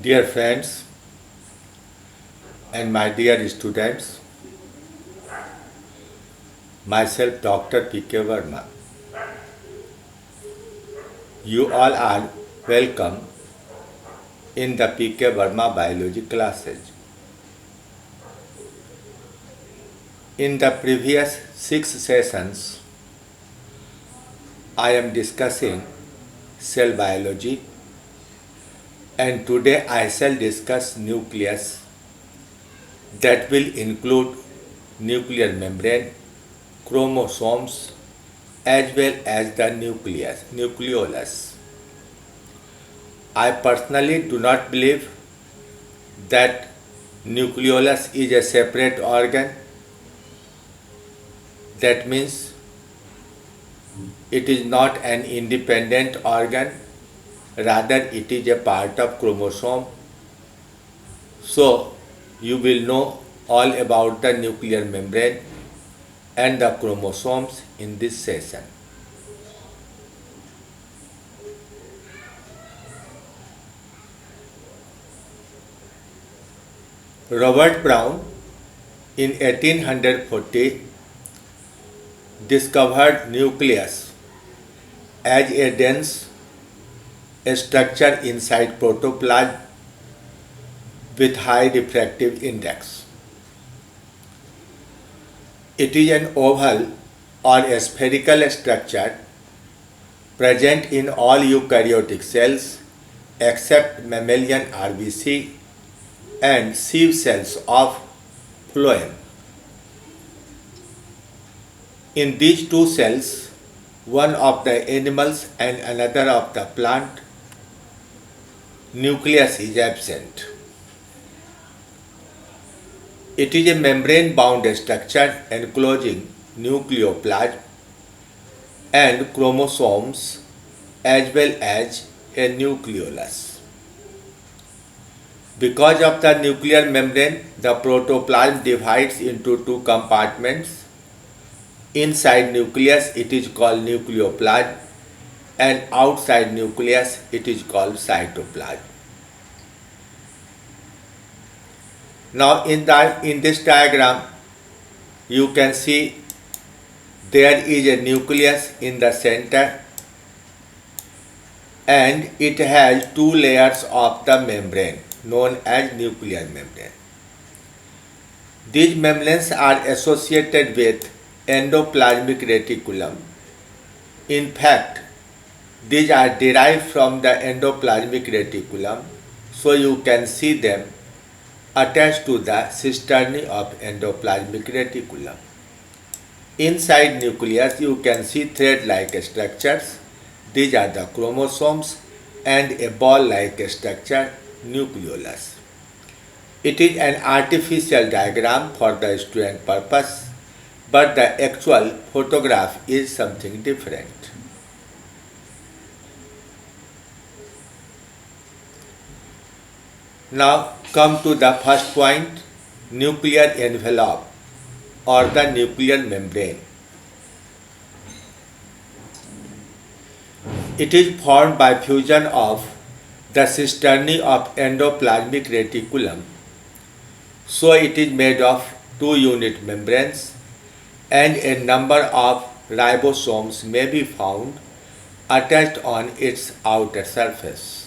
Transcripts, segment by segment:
Dear friends and my dear students, myself Dr. P.K. Verma. You all are welcome in the P.K. Verma biology classes. In the previous 6 sessions, I am discussing cell biology, and today I shall discuss nucleus that will include nuclear membrane, chromosomes, as well as the nucleolus. I personally do not believe that nucleolus is a separate organ. That means it is not an independent organ, rather it is a part of chromosome. So you will know all about the nuclear membrane and the chromosomes in this session. Robert Brown in 1840 discovered nucleus as a dense structure inside protoplasm with high diffractive index. It is an oval or a spherical structure present in all eukaryotic cells except mammalian RBC and sieve cells of phloem. In these two cells, one of the animals and another of the plant, nucleus is absent. It is a membrane-bound structure enclosing nucleoplasm and chromosomes as well as a nucleolus. Because of the nuclear membrane, the protoplasm divides into two compartments. Inside nucleus it is called nucleoplasm and outside nucleus it is called cytoplasm. Now in this diagram you can see there is a nucleus in the center and it has two layers of the membrane known as nuclear membrane. These membranes are associated with endoplasmic reticulum. In fact, these are derived from the endoplasmic reticulum, so you can see them attached to the cisternae of endoplasmic reticulum. Inside nucleus you can see thread-like structures. These are the chromosomes and a ball-like structure, nucleolus. It is an artificial diagram for the student purpose, but the actual photograph is something different. Now come to the first point, nuclear envelope or the nuclear membrane. It is formed by fusion of the cisternae of endoplasmic reticulum. So it is made of two unit membranes and a number of ribosomes may be found attached on its outer surface.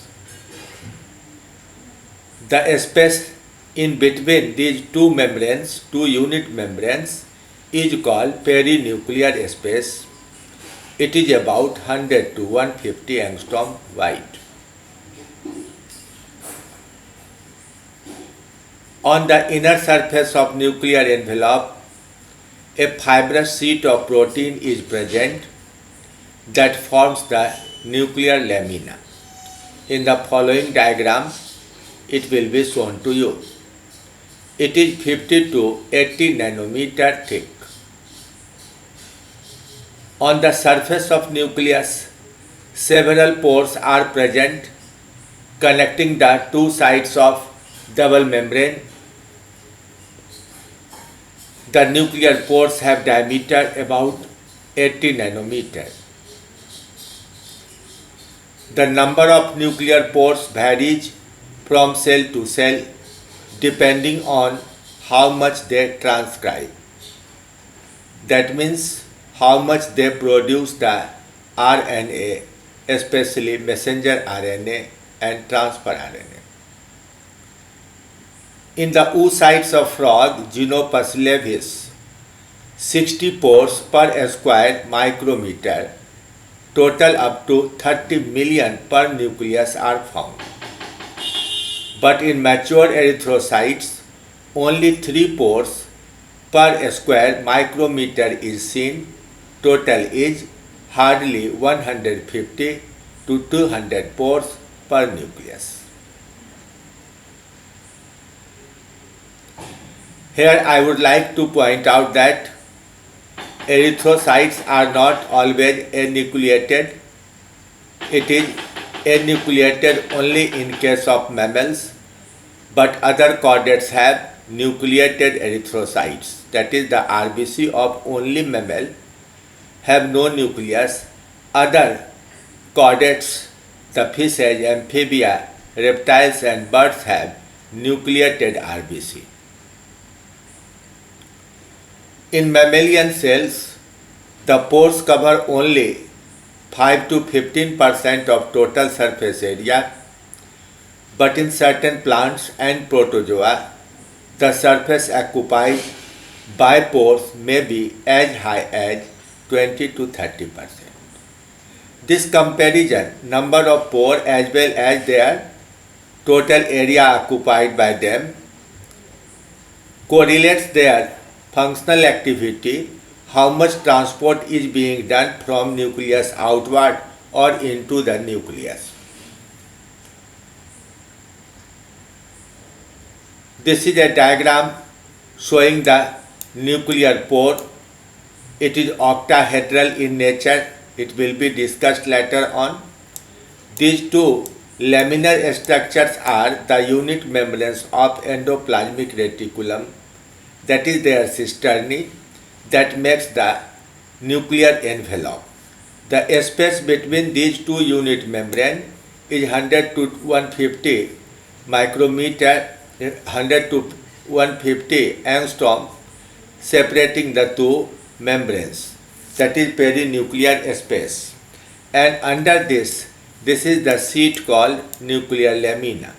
The space in between these two membranes, two unit membranes, is called perinuclear space. It is about 100 to 150 angstrom wide. On the inner surface of nuclear envelope, a fibrous sheet of protein is present that forms the nuclear lamina. In the following diagram, it will be shown to you. It is 50 to 80 nanometer thick. On the surface of nucleus, several pores are present connecting the two sides of double membrane. The nuclear pores have diameter about 80 nanometer. The number of nuclear pores varies from cell to cell depending on how much they transcribe. That means how much they produce the RNA, especially messenger RNA and transfer RNA. In the oocytes of frog, Xenopus laevis, 60 pores per square micrometer, total up to 30 million per nucleus are found. But in mature erythrocytes, only 3 pores per square micrometer is seen. Total is hardly 150 to 200 pores per nucleus. Here I would like to point out that erythrocytes are not always enucleated. It is enucleated only in case of mammals, but other chordates have nucleated erythrocytes. That is, the RBC of only mammal have no nucleus. Other chordates, the fishes, amphibia, reptiles and birds have nucleated RBC. In mammalian cells, the pores cover only 5 to 15% of total surface area, but in certain plants and protozoa, the surface occupied by pores may be as high as 20 to 30%. This comparison, number of pores as well as their total area occupied by them, correlates their functional activity, how much transport is being done from nucleus outward or into the nucleus. This is a diagram showing the nuclear pore. It is octahedral in nature. It will be discussed later on. These two laminar structures are the unit membranes of endoplasmic reticulum, that is their cisternae, that makes the nuclear envelope. The space between these two unit membranes is 100 to 150 micrometer, 100 to 150 angstrom, separating the two membranes. That is perinuclear space. And under this is the sheet called nuclear lamina.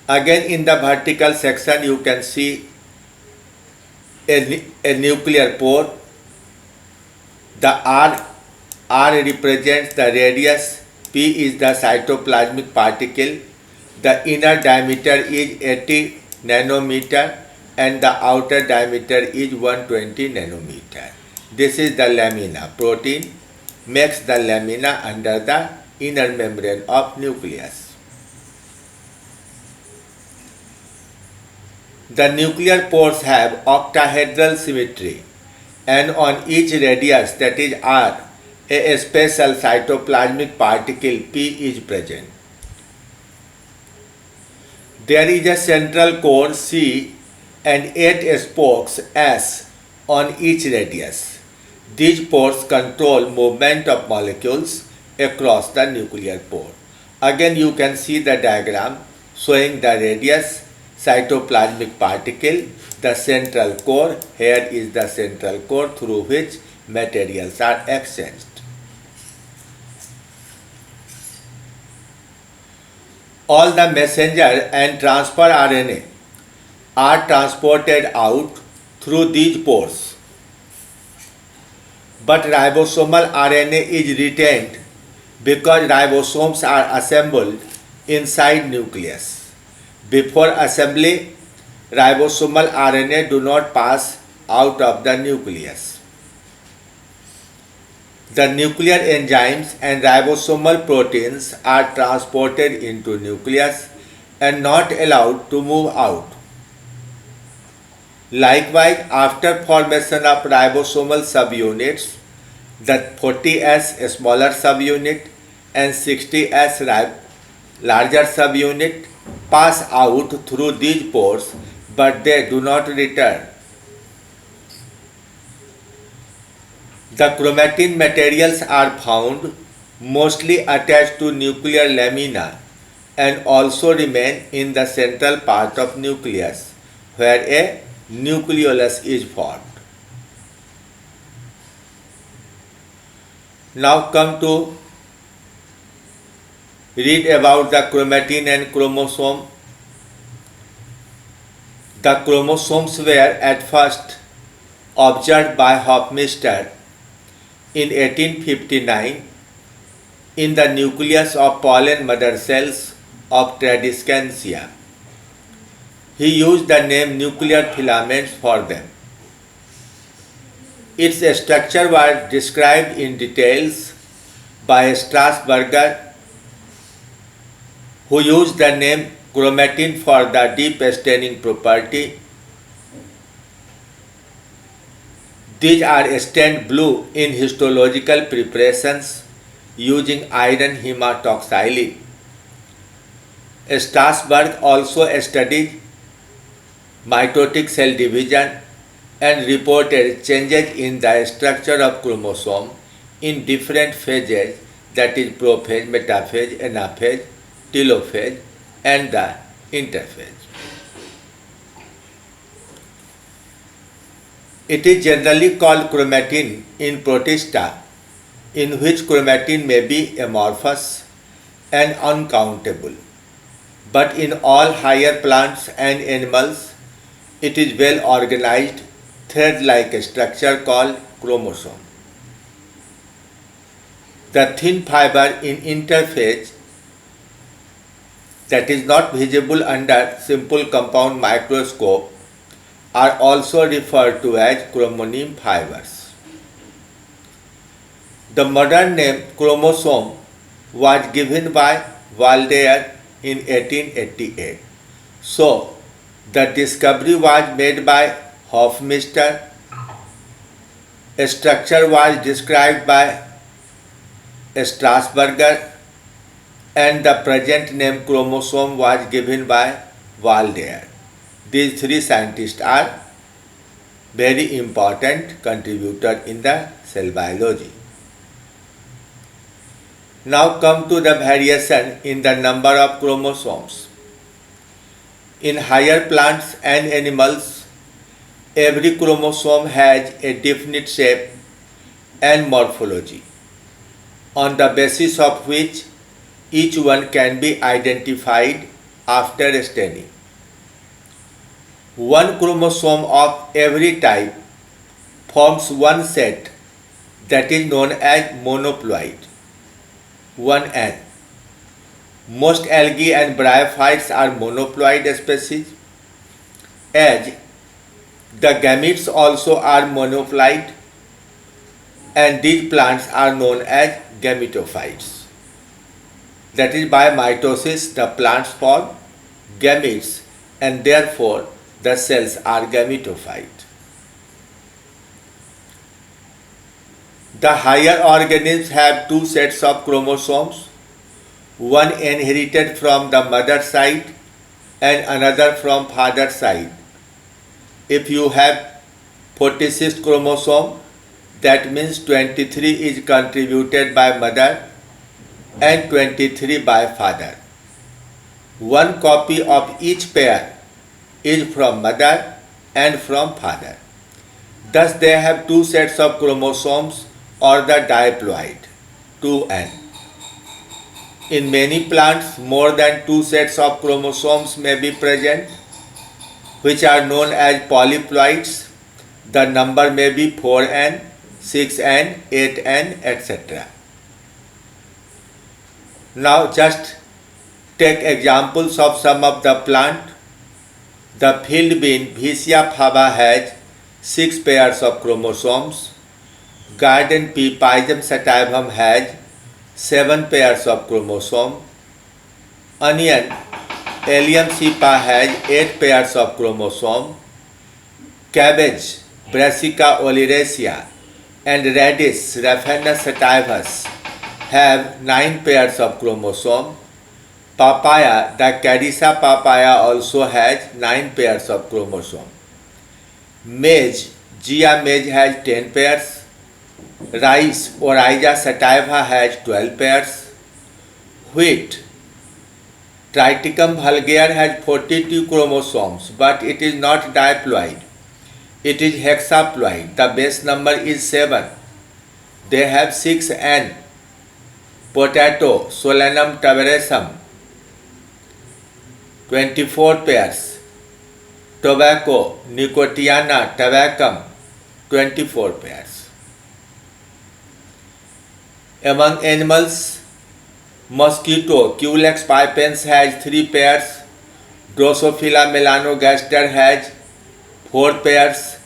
Again, in the vertical section, you can see a nuclear pore. The R represents the radius, P is the cytoplasmic particle, the inner diameter is 80 nanometer and the outer diameter is 120 nanometer. This is the lamina. Protein makes the lamina under the inner membrane of nucleus. The nuclear pores have octahedral symmetry, and on each radius, that is R, a special cytoplasmic particle P is present. There is a central core C and 8 spokes S on each radius. These pores control movement of molecules across the nuclear pore. Again, you can see the diagram showing the radius, cytoplasmic particle, the central core. Here is the central core through which materials are exchanged. All the messenger and transfer RNA are transported out through these pores, but ribosomal RNA is retained because ribosomes are assembled inside nucleus. Before assembly, ribosomal RNA do not pass out of the nucleus. The nuclear enzymes and ribosomal proteins are transported into nucleus and not allowed to move out. Likewise, after formation of ribosomal subunits, the 40S smaller subunit and 60S larger subunit pass out through these pores, but they do not return. The chromatin materials are found mostly attached to nuclear lamina and also remain in the central part of nucleus where a nucleolus is formed. Now come to read about the chromatin and chromosome. The chromosomes were at first observed by Hofmeister in 1859 in the nucleus of pollen mother cells of Tradescantia. He used the name nuclear filaments for them. Its structure was described in details by Strasburger, who used the name chromatin for the deep staining property. These are stained blue in histological preparations using iron hematoxylate. Strasberg also studied mitotic cell division and reported changes in the structure of chromosome in different phases, that is prophase, metaphase, anaphase, telophase and the interphase. It is generally called chromatin in Protista, in which chromatin may be amorphous and uncountable. But in all higher plants and animals, it is well organized thread-like structure called chromosome. The thin fiber in interphase that is not visible under simple compound microscope are also referred to as chromoneme fibers. The modern name chromosome was given by Waldeyer in 1888. So, the discovery was made by Hofmeister. A structure was described by Strasburger and the present name chromosome was given by Waldeyer. These three scientists are very important contributors in the cell biology. Now come to the variation in the number of chromosomes. In higher plants and animals, every chromosome has a definite shape and morphology, on the basis of which each one can be identified after staining. One chromosome of every type forms one set that is known as monoploid, 1N. Most algae and bryophytes are monoploid species, as the gametes also are monoploid, and these plants are known as gametophytes. That is, by mitosis the plants form gametes and therefore the cells are gametophyte. The higher organisms have two sets of chromosomes, one inherited from the mother side and another from father side. If you have 46 chromosome, that means 23 is contributed by mother and 23 by father. One copy of each pair is from mother and from father. Thus they have two sets of chromosomes or the diploid, 2N. In many plants, more than two sets of chromosomes may be present, which are known as polyploids. The number may be 4N, 6N, 8N, etc. Now just take examples of some of the plant. The field bean Vicia faba has 6 pairs of chromosomes. Garden pea Pygium sativum has 7 pairs of chromosomes. Onion Allium cepa has 8 pairs of chromosomes. Cabbage Brassica oleracea and radish Raphanus sativus have 9 pairs of chromosomes. Papaya, the Carica papaya also has 9 pairs of chromosomes. Maize, Gia maize has 10 pairs. Rice, Oryza sativa, has 12 pairs. Wheat, Triticum vulgare, has 42 chromosomes, but it is not diploid. It is hexaploid. The base number is 7. They have 6 N. Potato, Solanum taberacum, 24 pairs. Tobacco, Nicotiana tabacum, 24 pairs. Among animals, mosquito, Culex pipens, has 3 pairs. Drosophila melanogaster has 4 pairs.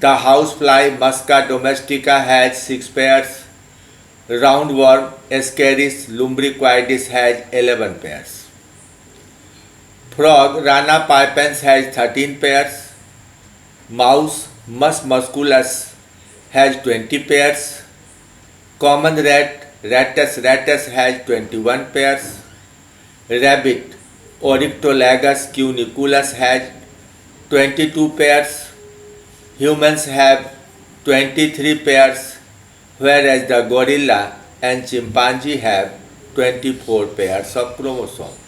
The housefly Musca domestica has 6 pairs. Roundworm Ascaris lumbricoides has 11 pairs. Frog Rana pipens has 13 pairs. Mouse Mus musculus has 20 pairs. Common rat Rattus has 21 pairs. Rabbit Oryctolagus cuniculus has 22 pairs. Humans have 23 pairs, whereas the gorilla and chimpanzee have 24 pairs of chromosomes.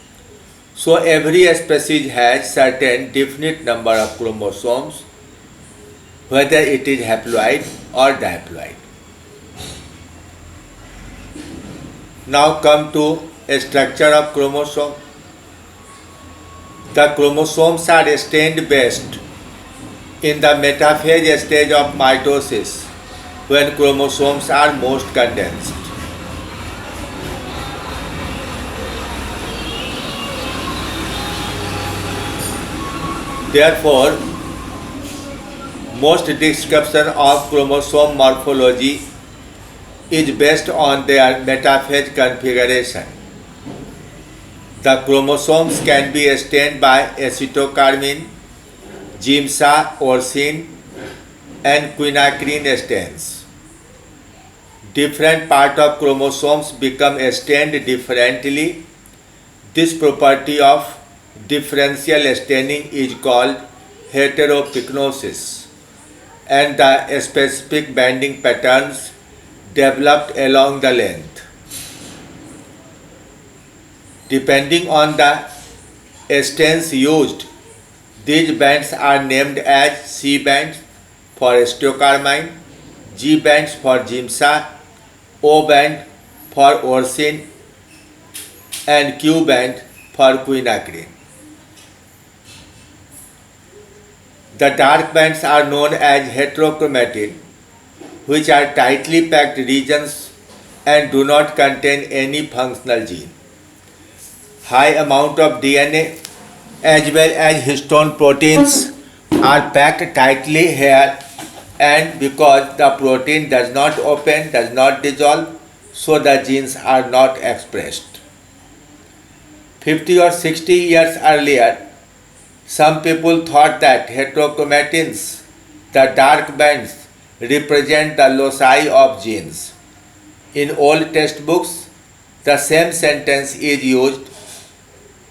So every species has certain definite number of chromosomes, whether it is haploid or diploid. Now come to a structure of chromosome. The chromosomes are stained best in the metaphase stage of mitosis, when chromosomes are most condensed. Therefore, most description of chromosome morphology is based on their metaphase configuration. The chromosomes can be stained by acetocarmine, Giemsa, Orsin, and quinacrine stains. Different parts of chromosomes become stained differently. This property of differential staining is called heteropyknosis, and the specific bending patterns developed along the length. Depending on the stains used, these bands are named as C bands for acetocarmine, G bands for Giemsa, O band for Orsin, and Q band for quinacrine. The dark bands are known as heterochromatin, which are tightly packed regions and do not contain any functional gene. High amount of DNA as well as histone proteins are packed tightly here, and because the protein does not open, does not dissolve, so the genes are not expressed. 50 or 60 years earlier, some people thought that heterochromatins, the dark bands, represent the loci of genes. In old textbooks, the same sentence is used,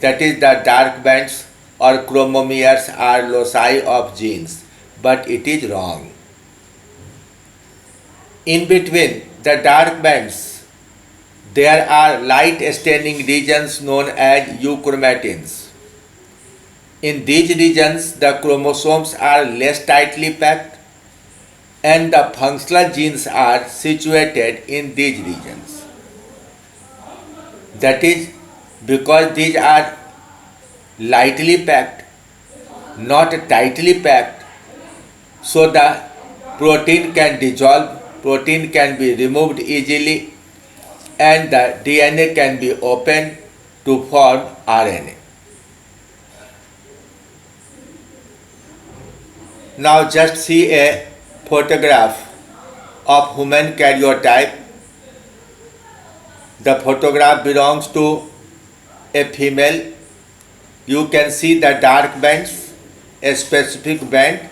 that is, the dark bands or chromomeres are loci of genes, but it is wrong. In between the dark bands, there are light staining regions known as euchromatins. In these regions, the chromosomes are less tightly packed, and the functional genes are situated in these regions. That is, because these are lightly packed, not tightly packed, so the protein can dissolve, protein can be removed easily, and the DNA can be opened to form RNA. Now just see a photograph of human karyotype. The photograph belongs to a female. You can see the dark bands, a specific band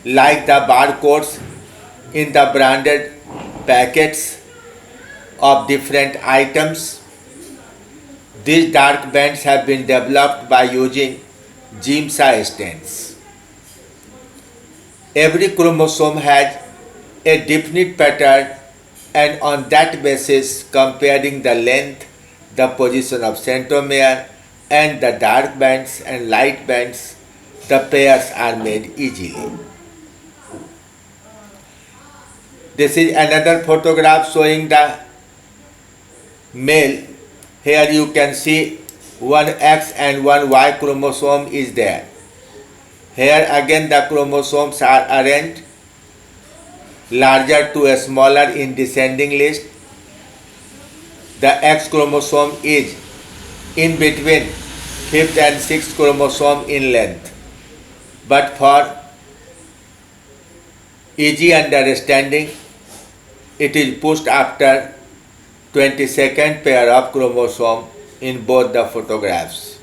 like the barcodes in the branded packets of different items. These dark bands have been developed by using Giemsa stains. Every chromosome has a definite pattern, and on that basis comparing the length, the position of centromere and the dark bands and light bands, the pairs are made easily. This is another photograph showing the male. Here you can see one X and one Y chromosome is there. Here again the chromosomes are arranged larger to smaller in descending list. The X chromosome is in between 5th and 6th chromosome in length. But for easy understanding, it is pushed after 22nd pair of chromosome in both the photographs.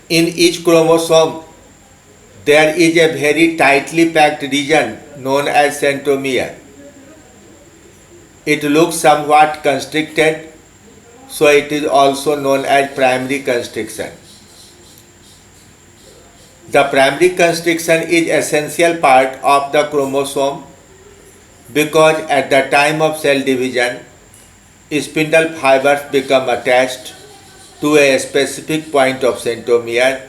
In each chromosome, there is a very tightly packed region known as centromere. It looks somewhat constricted, so it is also known as primary constriction. The primary constriction is essential part of the chromosome because at the time of cell division, spindle fibers become attached to a specific point of centromere.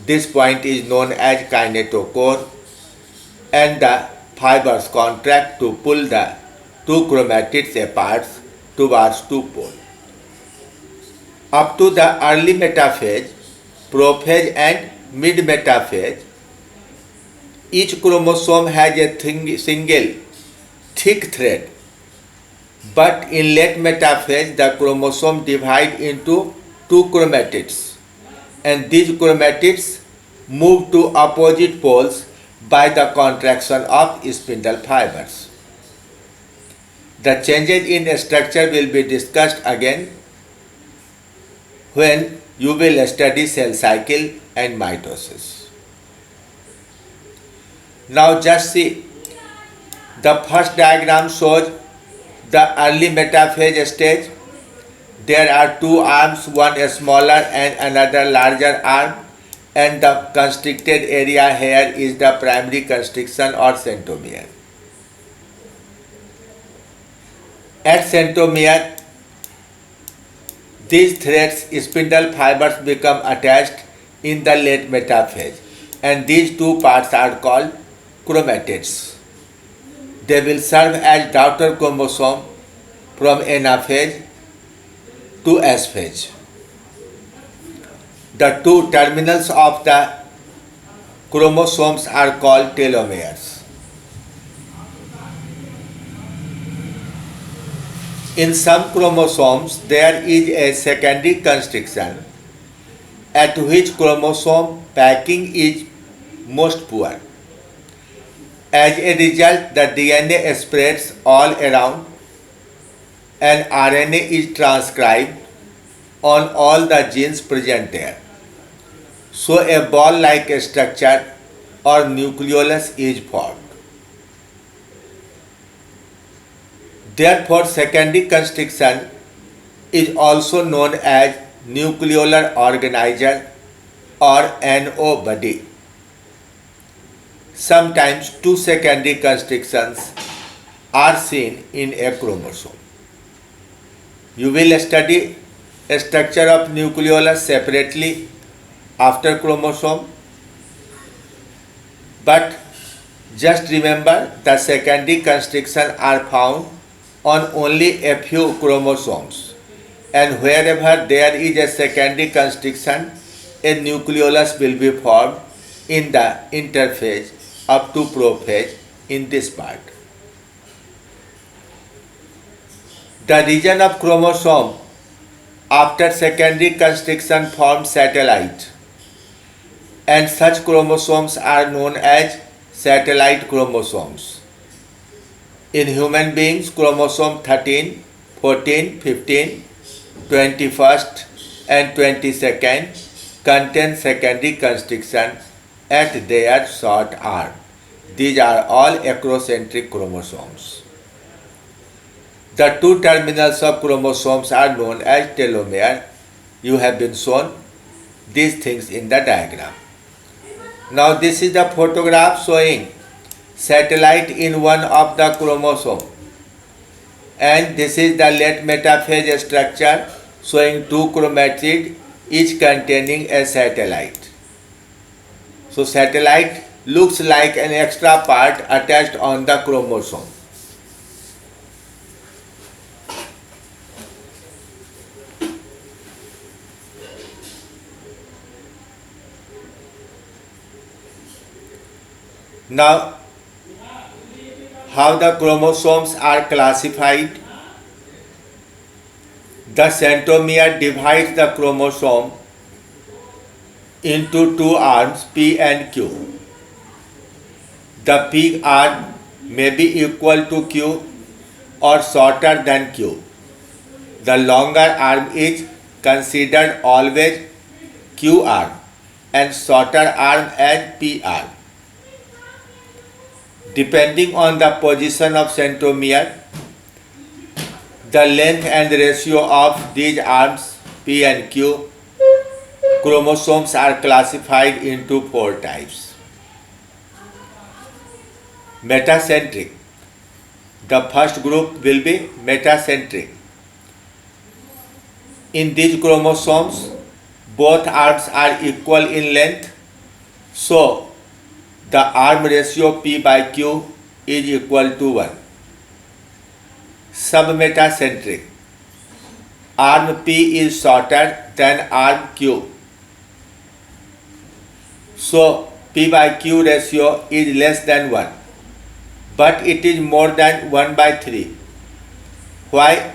This point is known as kinetochore, and the fibers contract to pull the two chromatids apart towards two poles. Up to the early metaphase, prophase and mid-metaphase, each chromosome has a single thick thread. But in late metaphase, the chromosome divide into two chromatids, and these chromatids move to opposite poles by the contraction of spindle fibers. The changes in structure will be discussed again when you will study cell cycle and mitosis. Now just see, the first diagram shows the early metaphase stage. There are two arms, one smaller and another larger arm, and the constricted area here is the primary constriction or centromere. At centromere, these threads, spindle fibers, become attached in the late metaphase, and these two parts are called chromatids. They will serve as daughter chromosome from anaphase to S phase. The two terminals of the chromosomes are called telomeres. In some chromosomes, there is a secondary constriction at which chromosome packing is most poor. As a result, the DNA spreads all around and RNA is transcribed on all the genes present there. So a ball-like structure or nucleolus is formed. Therefore, secondary constriction is also known as nucleolar organizer or NO body. Sometimes two secondary constrictions are seen in a chromosome. You will study a structure of nucleolus separately after chromosome, but just remember the secondary constrictions are found on only a few chromosomes, and wherever there is a secondary constriction, a nucleolus will be formed in the interphase up to prophase in this part. The region of chromosome after secondary constriction forms satellite, and such chromosomes are known as satellite chromosomes. In human beings, chromosome 13, 14, 15, 21st and 22nd contain secondary constriction at their short arm. These are all acrocentric chromosomes. The two terminals of chromosomes are known as telomere. You have been shown these things in the diagram. Now this is the photograph showing satellite in one of the chromosome, and this is the late metaphase structure showing two chromatids each containing a satellite. So satellite looks like an extra part attached on the chromosome. Now, how the chromosomes are classified? The centromere divides the chromosome into two arms, P and Q. The P arm may be equal to Q or shorter than Q. The longer arm is considered always Q arm and shorter arm as P arm. Depending on the position of centromere, the length and ratio of these arms P and Q, chromosomes are classified into four types. Metacentric. The first group will be metacentric. In these chromosomes, both arms are equal in length, so the arm ratio P by Q is equal to 1. Submetacentric. Arm P is shorter than arm Q, so P by Q ratio is less than 1, but it is more than 1 by 3. Why?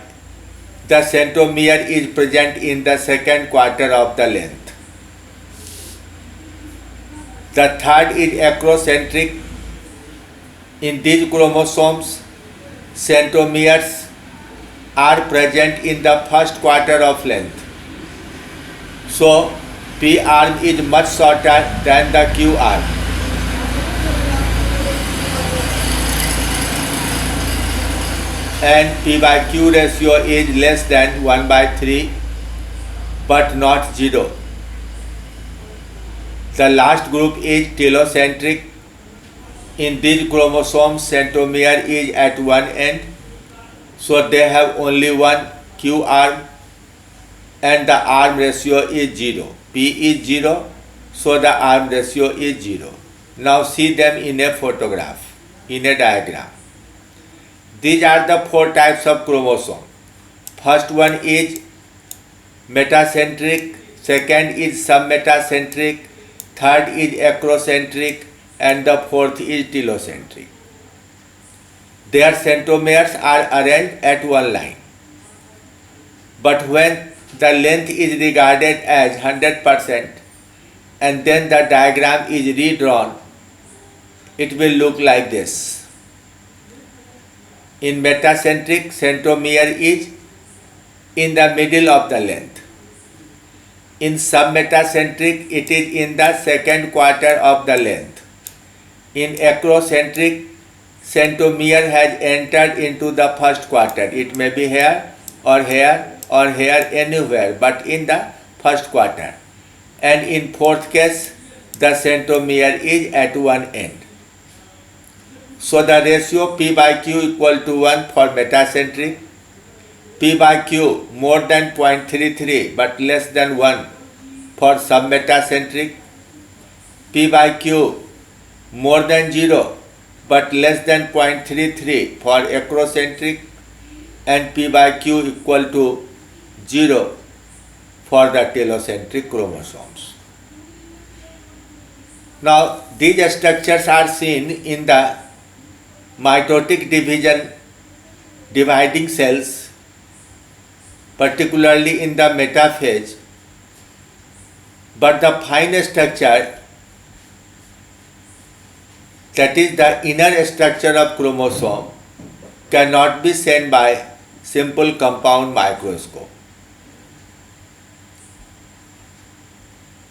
The centromere is present in the second quarter of the length. The third is acrocentric. In these chromosomes, centromeres are present in the first quarter of length. So, P arm is much shorter than the Q arm. And P by Q ratio is less than 1 by 3, but not 0. The last group is telocentric. In these chromosomes, centromere is at one end, so they have only one Q arm and the arm ratio is 0. P is 0, so the arm ratio is 0. Now see them in a photograph, in a diagram. These are the four types of chromosome. First one is metacentric, second is submetacentric, third is acrocentric, and the fourth is telocentric. Their centromeres are arranged at one line. But when the length is regarded as 100% and then the diagram is redrawn, it will look like this. In metacentric, centromere is in the middle of the length. In submetacentric, it is in the second quarter of the length. In acrocentric, centromere has entered into the first quarter. It may be here or here or here, anywhere, but in the first quarter. And in fourth case, the centromere is at one end. So the ratio P by Q equal to 1 for metacentric, P by Q more than 0.33 but less than 1 for submetacentric, P by Q more than 0 but less than 0.33 for acrocentric, and P by Q equal to 0 for the telocentric chromosomes. Now these structures are seen in the mitotic division, dividing cells, particularly in the metaphase, but the fine structure, that is the inner structure of chromosome, cannot be seen by simple compound microscope.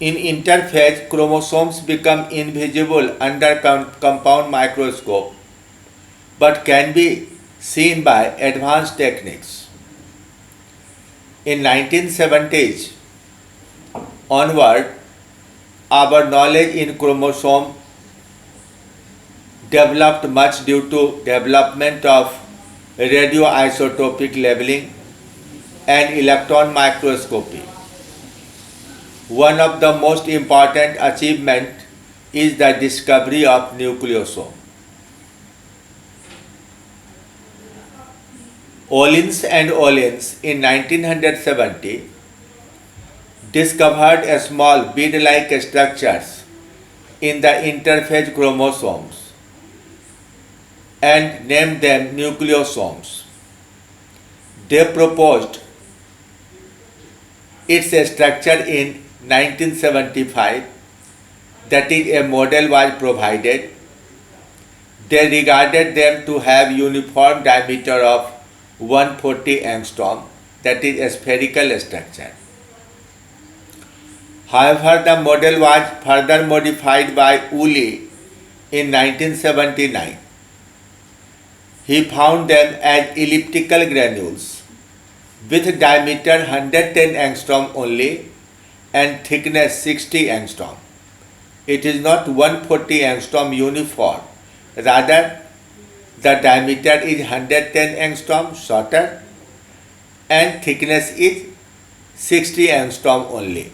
In interphase, chromosomes become invisible under compound microscope but can be seen by advanced techniques. In 1970s onward, our knowledge in chromosome developed much due to development of radioisotopic labeling and electron microscopy. One of the most important achievements is the discovery of nucleosome. Olins and Olins in 1970 discovered a small bead-like structures in the interphase chromosomes and named them nucleosomes. They proposed its structure in 1975, that is, a model was provided. They regarded them to have uniform diameter of 140 angstrom, that is a spherical structure. However, the model was further modified by Woolley in 1979. He found them as elliptical granules with diameter 110 angstrom only and thickness 60 angstrom. It is not 140 angstrom uniform, rather the diameter is 110 angstrom shorter and thickness is 60 angstrom only.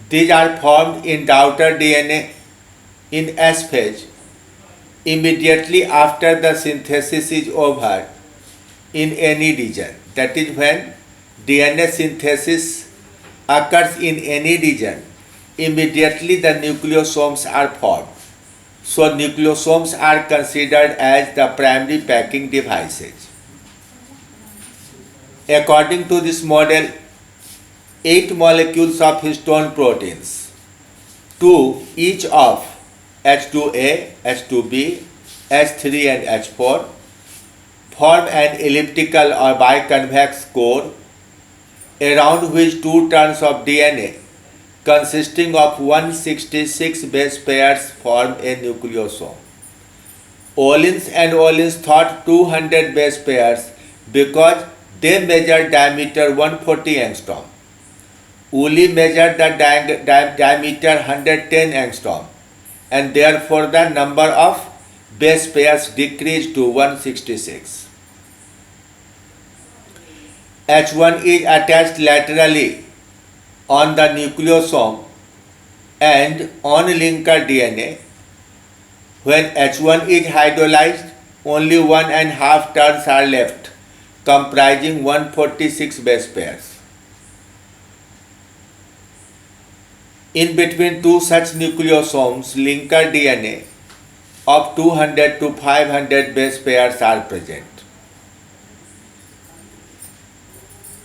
These are formed in daughter DNA in S phase immediately after the synthesis is over in any region. That is, when DNA synthesis occurs in any region, immediately the nucleosomes are formed. So nucleosomes are considered as the primary packing devices. According to this model, 8 molecules of histone proteins, 2 each of H2A, H2B, H3 and H4, form an elliptical or biconvex core around which 2 turns of DNA consisting of 166 base pairs form a nucleosome. Olins and Olins thought 200 base pairs because they measured diameter 140 angstrom. Woolley measured the diameter 110 angstrom, and therefore the number of base pairs decreased to 166. H1 is attached laterally on the nucleosome and on linker DNA. When H1 is hydrolyzed, only 1.5 turns are left, comprising 146 base pairs. In between two such nucleosomes, linker DNA of 200 to 500 base pairs are present.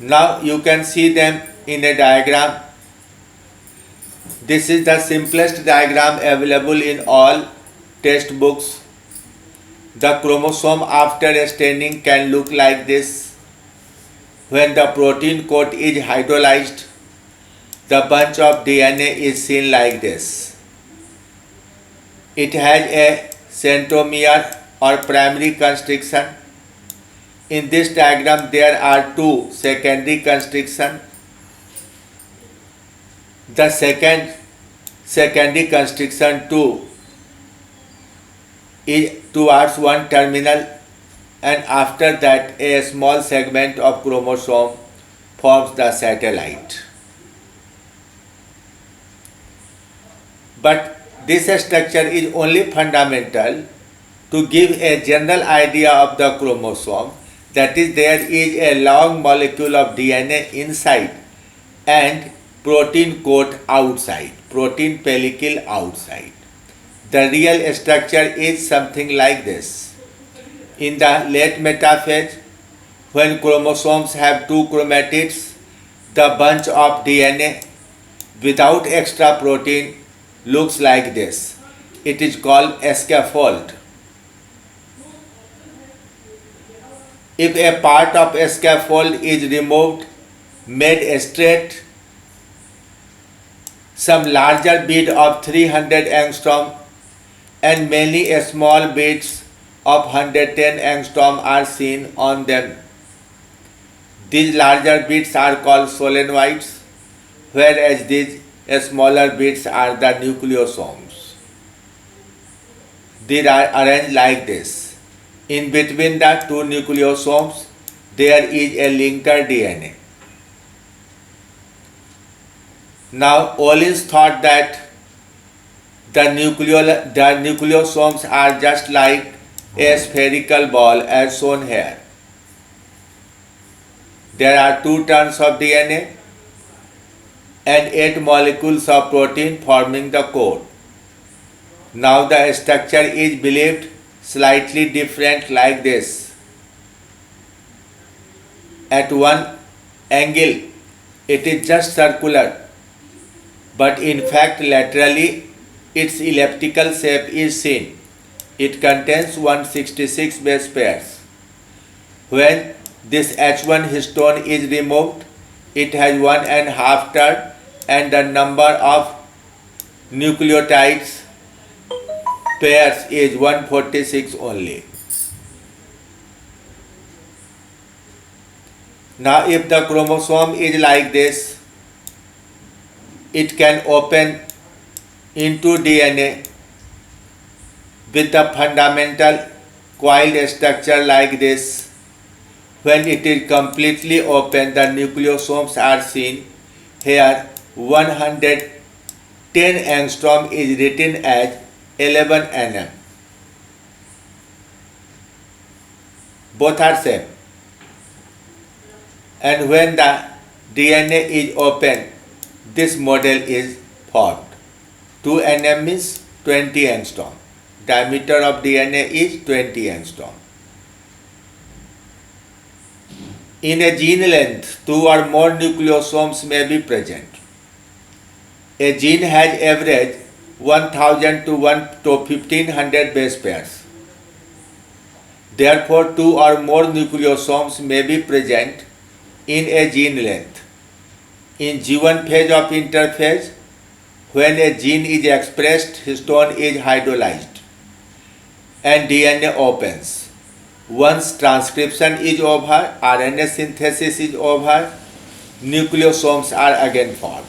Now you can see them in a diagram. This is the simplest diagram available in all textbooks. The chromosome after staining can look like this. When the protein coat is hydrolyzed, the bunch of DNA is seen like this. It has a centromere or primary constriction. In this diagram, there are 2 secondary constrictions. The secondary constriction 2 is towards one terminal, and after that a small segment of chromosome forms the satellite. But this structure is only fundamental to give a general idea of the chromosome. That is, there is a long molecule of DNA inside and protein coat outside, protein pellicle outside. The real structure is something like this. In the late metaphase, when chromosomes have 2 chromatids, the bunch of DNA without extra protein looks like this. It is called a scaffold. If a part of a scaffold is removed, made straight, some larger bead of 300 angstrom and many small beads of 110 angstrom are seen on them. These larger beads are called solenoids, whereas these smaller bits are the nucleosomes. They are arranged like this. In between the two nucleosomes, there is a linker DNA. Now, Ollins thought that the nucleosomes are just like a spherical ball as shown here. There are 2 turns of DNA and 8 molecules of protein forming the core. Now the structure is believed slightly different like this. At one angle, it is just circular, but in fact laterally its elliptical shape is seen. It contains 166 base pairs. When this H1 histone is removed, it has 1.5 turn and the number of nucleotides pairs is 146 only. Now if the chromosome is like this, it can open into DNA with the fundamental coiled structure like this. When it is completely open, the nucleosomes are seen. Here 110 angstrom is written as 11 nm. Both are same. And when the DNA is open, this model is formed. 2 nm means 20 angstrom. Diameter of DNA is 20 angstrom. In a gene length, 2 or more nucleosomes may be present. A gene has average 1000 to 1500 base pairs. Therefore, 2 or more nucleosomes may be present in a gene length. In G1 phase of interphase, when a gene is expressed, histone is hydrolyzed and DNA opens. Once transcription is over, RNA synthesis is over, nucleosomes are again formed.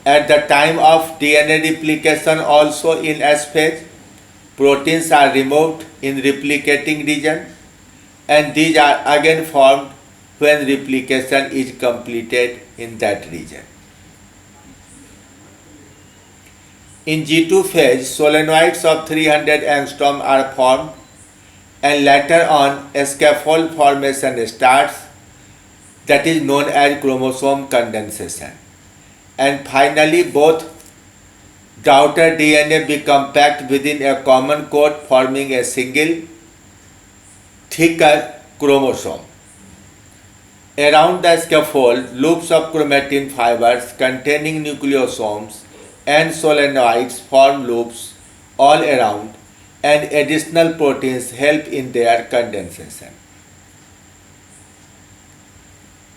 At the time of DNA replication also in S phase, proteins are removed in replicating region and these are again formed when replication is completed in that region. In G2 phase, solenoids of 300 angstrom are formed and later on a scaffold formation starts, that is known as chromosome condensation. And finally both daughter DNA become packed within a common coat forming a single thicker chromosome. Around the scaffold, loops of chromatin fibers containing nucleosomes and solenoids form loops all around and additional proteins help in their condensation.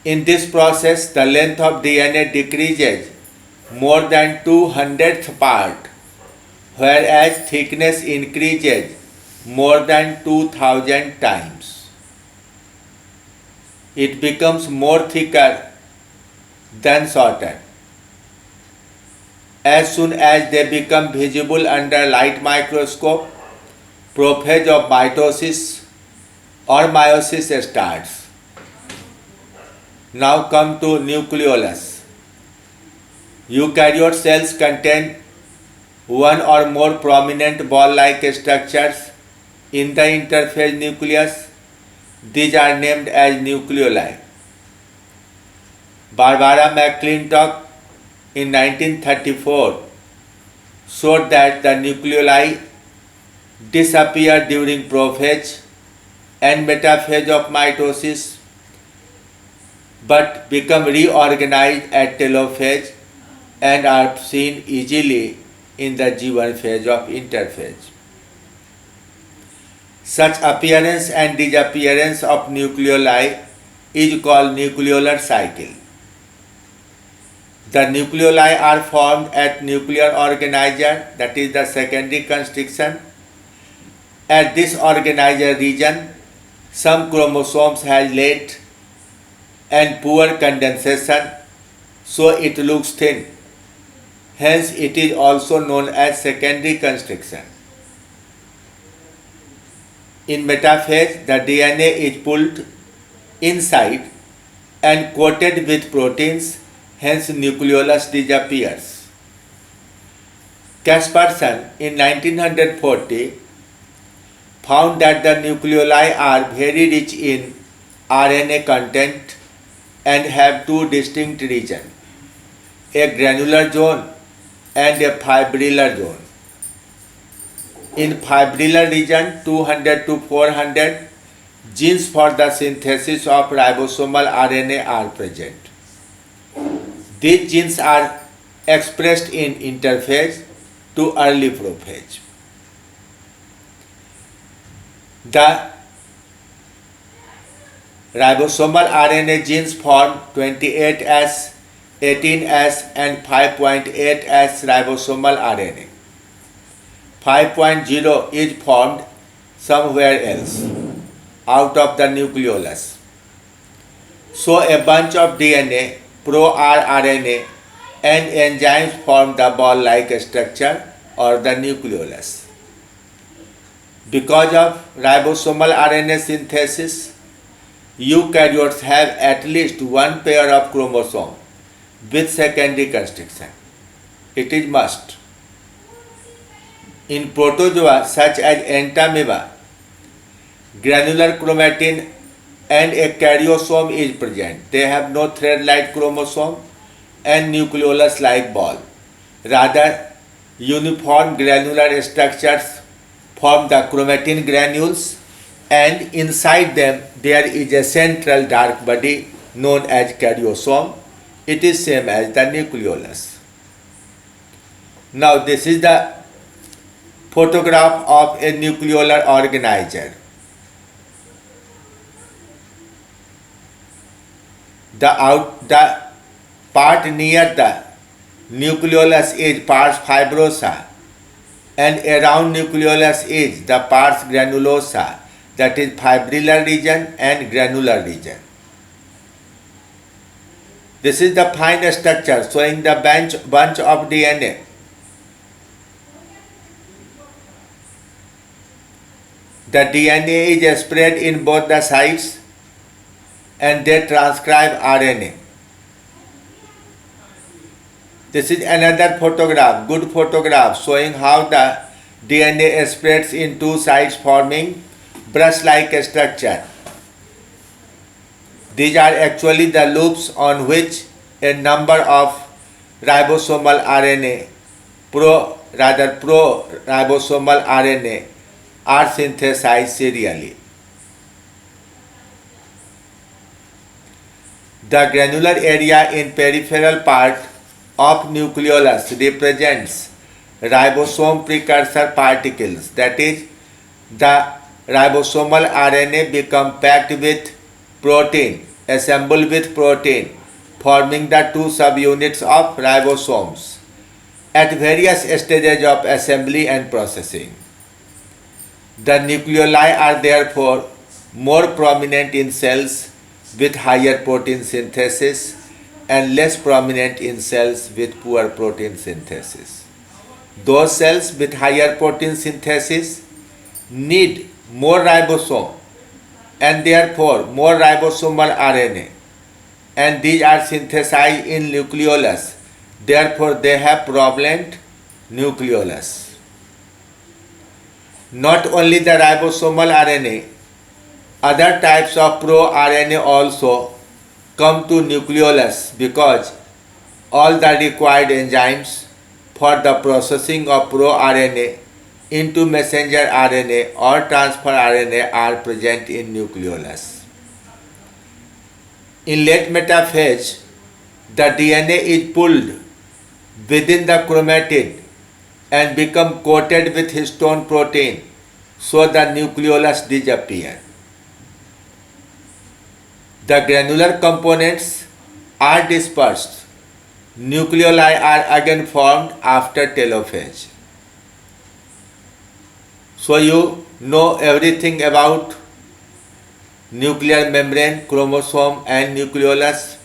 In this process, the length of DNA decreases more than 200th part, whereas thickness increases more than 2000 times. It becomes more thicker than shorter. As soon as they become visible under light microscope, prophase of mitosis or meiosis starts. Now come to nucleolus. Eukaryote cells contain one or more prominent ball-like structures in the interphase nucleus. These are named as nucleoli. Barbara McClintock in 1934 showed that the nucleoli disappear during prophase and metaphase of mitosis but become reorganized at telophase and are seen easily in the G1 phase of interphase. Such appearance and disappearance of nucleoli is called nucleolar cycle. The nucleoli are formed at nuclear organizer, that is the secondary constriction. At this organizer region, some chromosomes have late and poor condensation, so it looks thin. Hence, it is also known as secondary constriction. In metaphase, the DNA is pulled inside and coated with proteins, hence nucleolus disappears. Kasperson in 1940 found that the nucleoli are very rich in RNA content and have two distinct regions, a granular zone and a fibrillar zone. In fibrillar region 200 to 400, genes for the synthesis of ribosomal RNA are present. These genes are expressed in interphase to early prophase. The ribosomal RNA genes form 28S, 18S and 5.8S ribosomal RNA. 5.0 is formed somewhere else out of the nucleolus. So a bunch of DNA, pro-rRNA and enzymes form the ball-like structure or the nucleolus. Because of ribosomal RNA synthesis, eukaryotes have at least one pair of chromosomes with secondary constriction. It is must. In protozoa such as entamoeba, granular chromatin and a karyosome is present. They have no thread-like chromosome and nucleolus-like ball. Rather, uniform granular structures form the chromatin granules, and inside them there is a central dark body known as karyosome. It is same as the nucleolus. Now this is the photograph of a nucleolar organizer. The part near the nucleolus is pars fibrosa, and around nucleolus is the pars granulosa, that is fibrillar region and granular region. This is the fine structure showing the bunch of DNA. The DNA is spread in both the sides and they transcribe RNA. This is another photograph, good photograph, showing how the DNA spreads in two sides forming brush-like structure. These are actually the loops on which a number of ribosomal RNA, pro-ribosomal RNA are synthesized serially. The granular area in peripheral part of nucleolus represents ribosome precursor particles, that is, the ribosomal RNA become packed with protein, assembled with protein, forming the two subunits of ribosomes at various stages of assembly and processing. The nucleoli are therefore more prominent in cells with higher protein synthesis and less prominent in cells with poor protein synthesis. Those cells with higher protein synthesis need more ribosome and therefore more ribosomal RNA, and these are synthesized in nucleolus, therefore they have prominent nucleolus. Not only the ribosomal RNA, other types of pro-RNA also come to nucleolus because all the required enzymes for the processing of pro-RNA into messenger RNA or transfer RNA are present in nucleolus. In late metaphase, the DNA is pulled within the chromatid and become coated with histone protein, so the nucleolus disappears. The granular components are dispersed. Nucleoli are again formed after telophase. So you know everything about nuclear membrane, chromosome and nucleolus.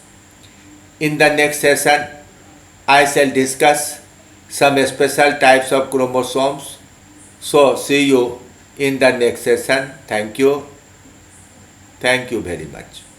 In the next session, I shall discuss some special types of chromosomes. So see you in the next session. Thank you. Thank you very much.